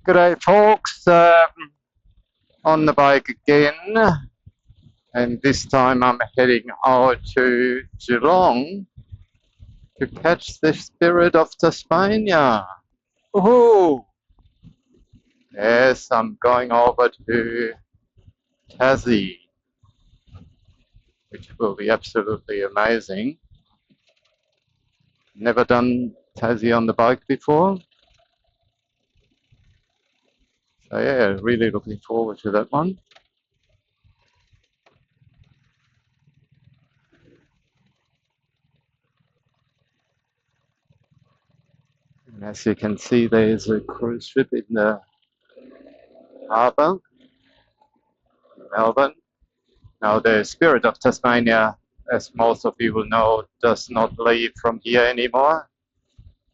G'day folks, on the bike again, and this time I'm heading out to Geelong to catch the Spirit of Tasmania. Woohoo! Yes, I'm going over to Tassie, which will be absolutely amazing. Never done Tassie on the bike before, so yeah, really looking forward to that one. And as you can see, there's a cruise ship in the harbour, Melbourne. Now, the Spirit of Tasmania, as most of you will know, does not leave from here anymore.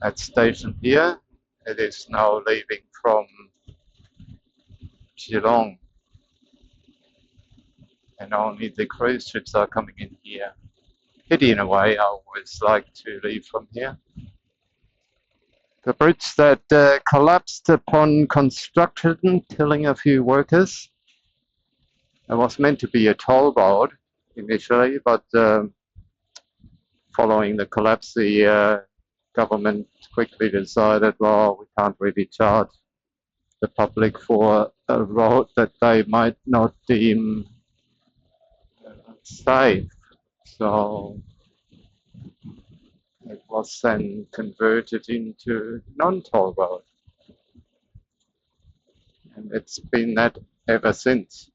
It's stationed here. It is now leaving from Geelong, and only the cruise ships are coming in here. Pity in a way, I always like to leave from here. The bridge that collapsed upon construction, killing a few workers. It was meant to be a toll road initially, but following the collapse, the government quickly decided, well, we can't really charge the public for a road that they might not deem safe. So it was then converted into non-toll road. And it's been that ever since.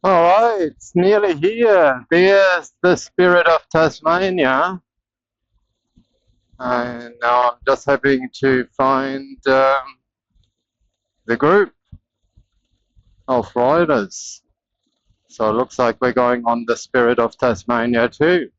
All right, it's nearly here. There's the Spirit of Tasmania. And now I'm just having to find the group of riders. So it looks like we're going on the Spirit of Tasmania too.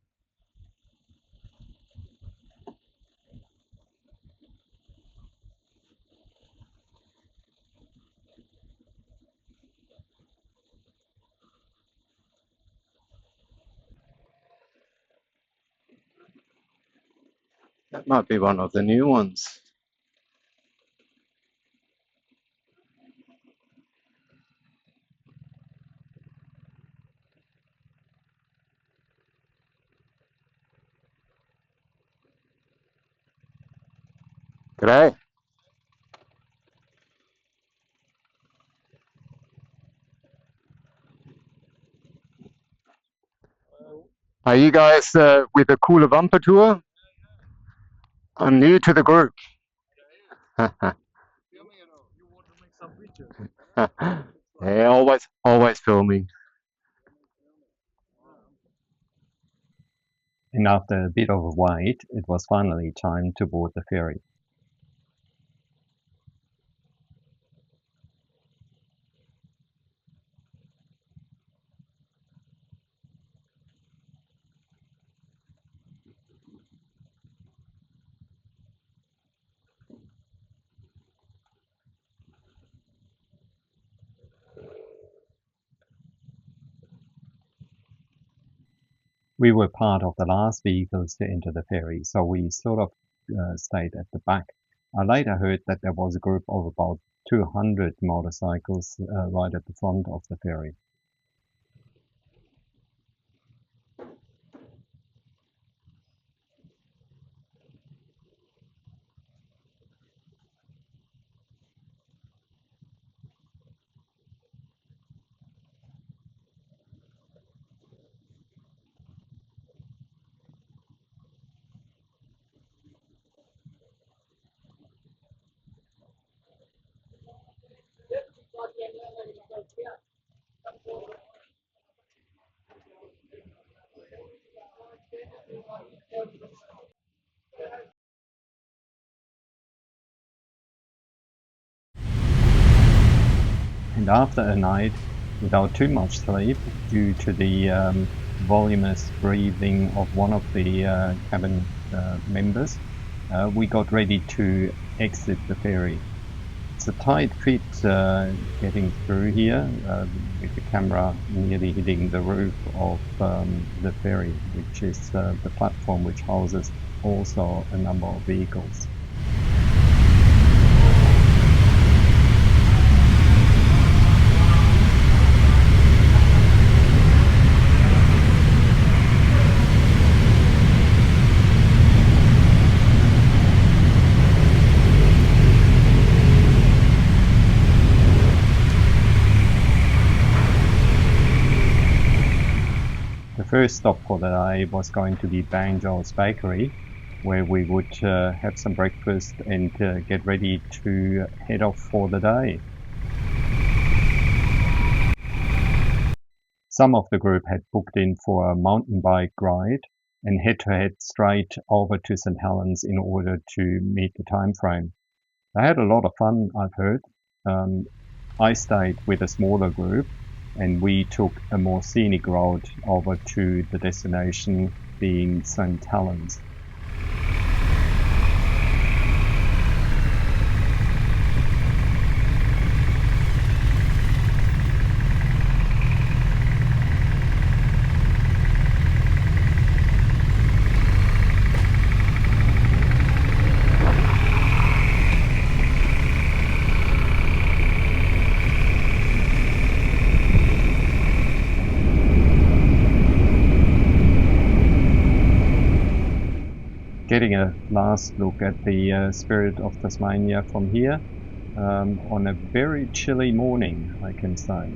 That might be one of the new ones. G'day. Are you guys with the Kuhle Wampe tour? I'm new to the group. Yeah, always filming. And after a bit of a wait, it was finally time to board the ferry. We were part of the last vehicles to enter the ferry, so we sort of stayed at the back. I later heard that there was a group of about 200 motorcycles right at the front of the ferry. And after a night without too much sleep, due to the voluminous breathing of one of the cabin members, we got ready to exit the ferry. It's a tight fit getting through here with the camera nearly hitting the roof of the ferry, which is the platform which houses also a number of vehicles. The first stop for the day was going to be Banjo's Bakery, where we would have some breakfast and get ready to head off for the day. Some of the group had booked in for a mountain bike ride and had to head straight over to St. Helens in order to meet the time frame. They had a lot of fun, I've heard. I stayed with a smaller group and we took a more scenic road over to the destination being St. Helens. Getting a last look at the spirit of Tasmania from here on a very chilly morning, I can say.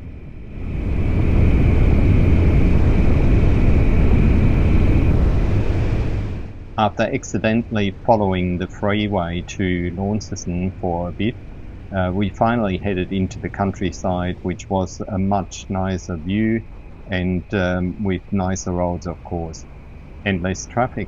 After accidentally following the freeway to Launceston for a bit, we finally headed into the countryside, which was a much nicer view and with nicer roads, of course, and less traffic.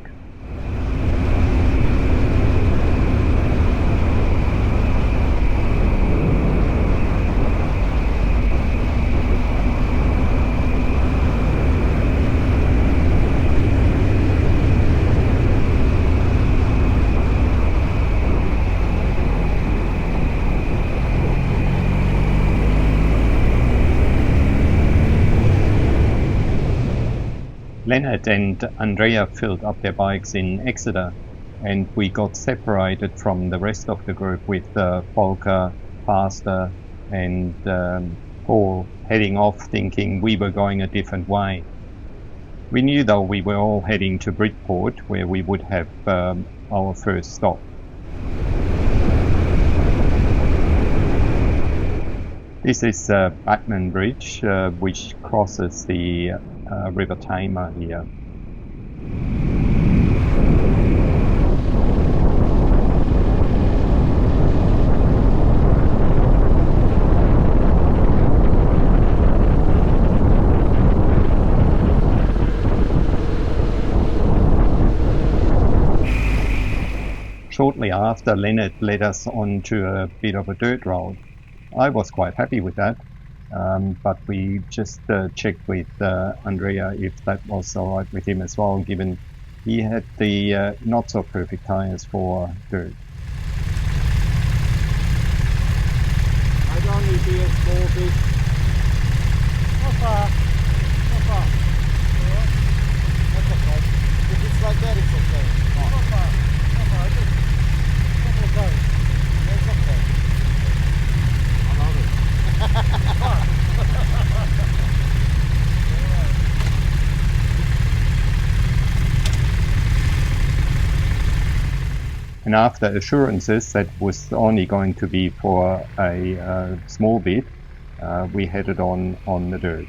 Leonard and Andrea filled up their bikes in Exeter, and we got separated from the rest of the group with Volker, Pastor, and Paul heading off thinking we were going a different way. We knew though we were all heading to Bridport, where we would have our first stop. This is Batman Bridge, which crosses the River Tamar here. Shortly after, Leonard led us onto a bit of a dirt road. I was quite happy with that, but we just checked with Andrea if that was all right with him as well, given he had the not so perfect tires for dirt. I'd only be a small bit. Not far. Not far. Alright. That's okay. If it's like that, it's okay. Oh. Not far. Not far. Just a couple of goes. That's okay. I love it. And after assurances that was only going to be for a small bit, we headed on the dirt.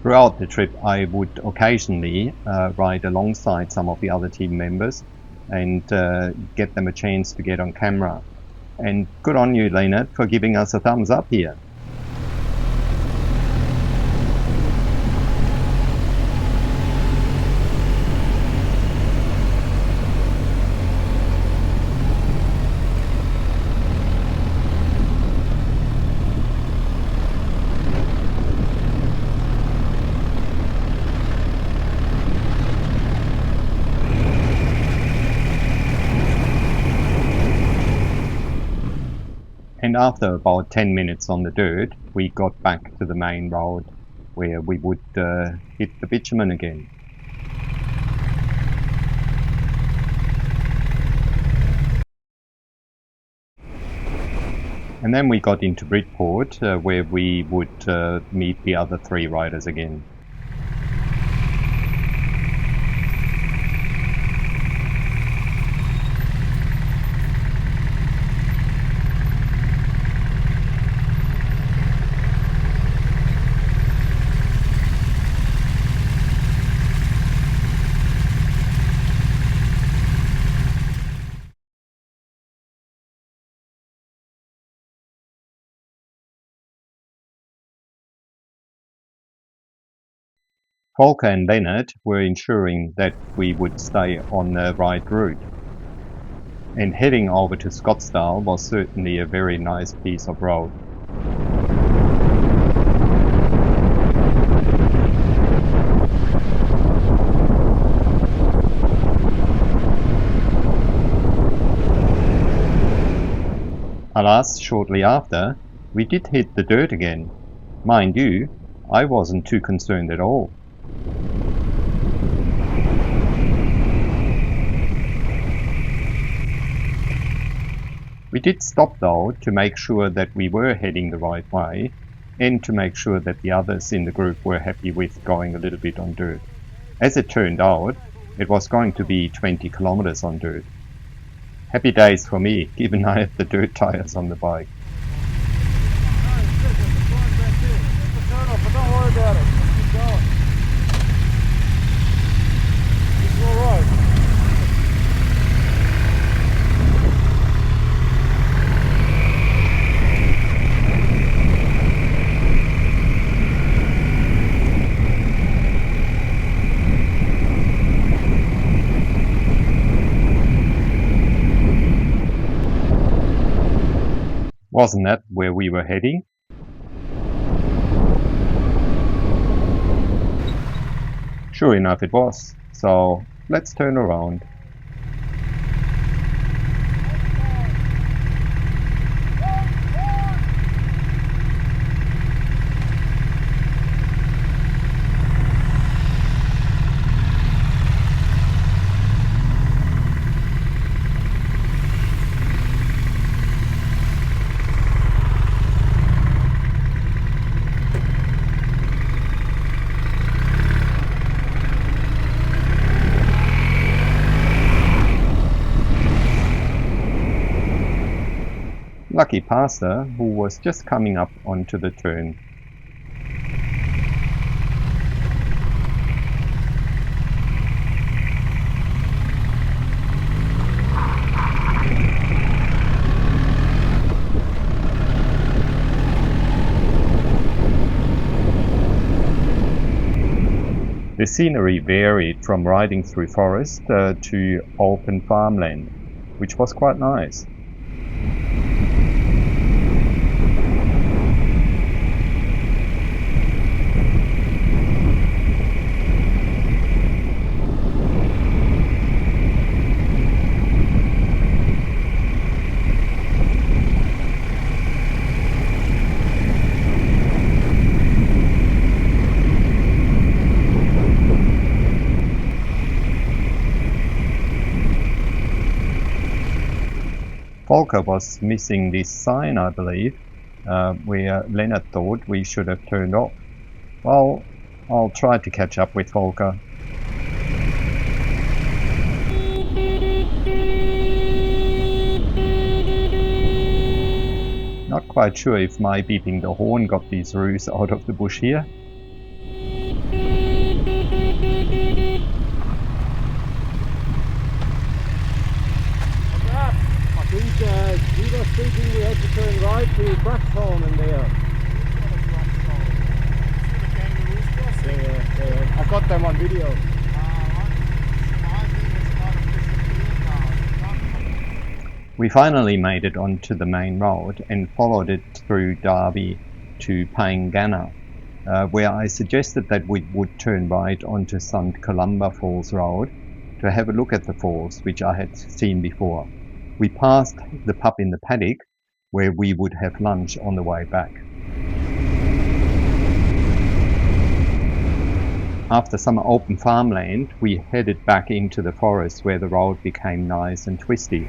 Throughout the trip, I would occasionally ride alongside some of the other team members and get them a chance to get on camera. And good on you, Leonard, for giving us a thumbs up here. And after about 10 minutes on the dirt, we got back to the main road where we would hit the bitumen again. And then we got into Bridport, where we would meet the other 3 riders again. Volker and Leonard were ensuring that we would stay on the right route. And heading over to Scottsdale was certainly a very nice piece of road. Alas, shortly after, we did hit the dirt again. Mind you, I wasn't too concerned at all. We did stop though to make sure that we were heading the right way and to make sure that the others in the group were happy with going a little bit on dirt. As it turned out, it was going to be 20 kilometers on dirt. Happy days for me, given I had the dirt tires on the bike. But don't worry about it. Keep going. It's all right. Wasn't that where we were heading? Sure enough it was, so let's turn around. Lucky passer who was just coming up onto the turn. The scenery varied from riding through forest to open farmland, which was quite nice. Volker was missing this sign, I believe, where Leonard thought we should have turned off. Well, I'll try to catch up with Volker. Not quite sure if my beeping the horn got these roos out of the bush here. We were thinking we had to turn right to Braxholm in there. Yeah. I got them on video. We finally made it onto the main road and followed it through Derby to Paingana, where I suggested that we would turn right onto St. Columba Falls Road to have a look at the falls, which I had seen before. We passed the pub in the paddock, where we would have lunch on the way back. After some open farmland, we headed back into the forest where the road became nice and twisty.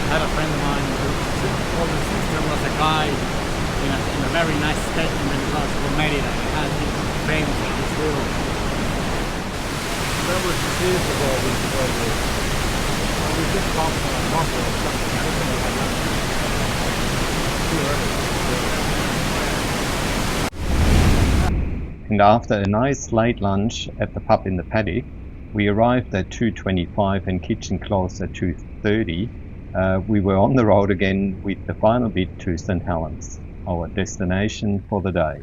I had a friend of mine whose older sister was a guy in a very nice state in the class who made it and had his fame for this world. Remember 2 years ago we just talked about Wampe or something. I don't know what happened. Too early. And after a nice late lunch at the pub in the paddock, we arrived at 2:25 and kitchen closed at 2:30. We were on the road again with the final bit to St. Helens, our destination for the day.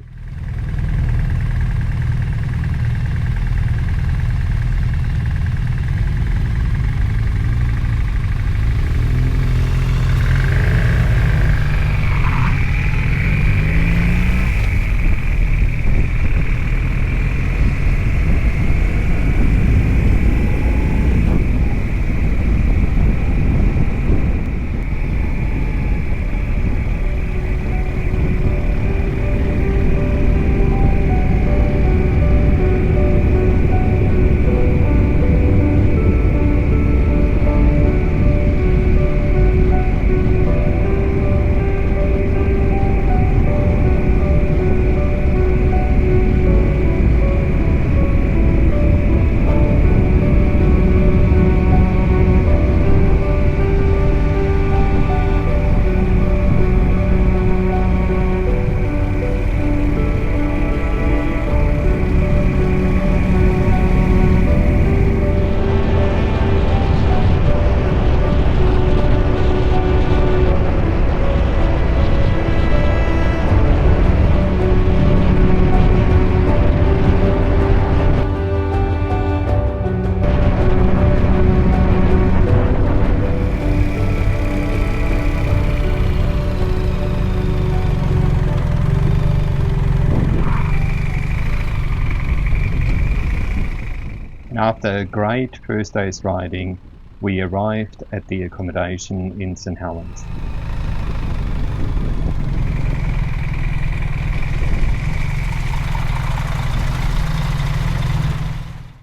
After a great first day's riding, we arrived at the accommodation in St. Helens.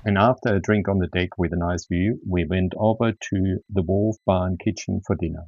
And after a drink on the deck with a nice view, we went over to the Wolf Bar and Kitchen for dinner.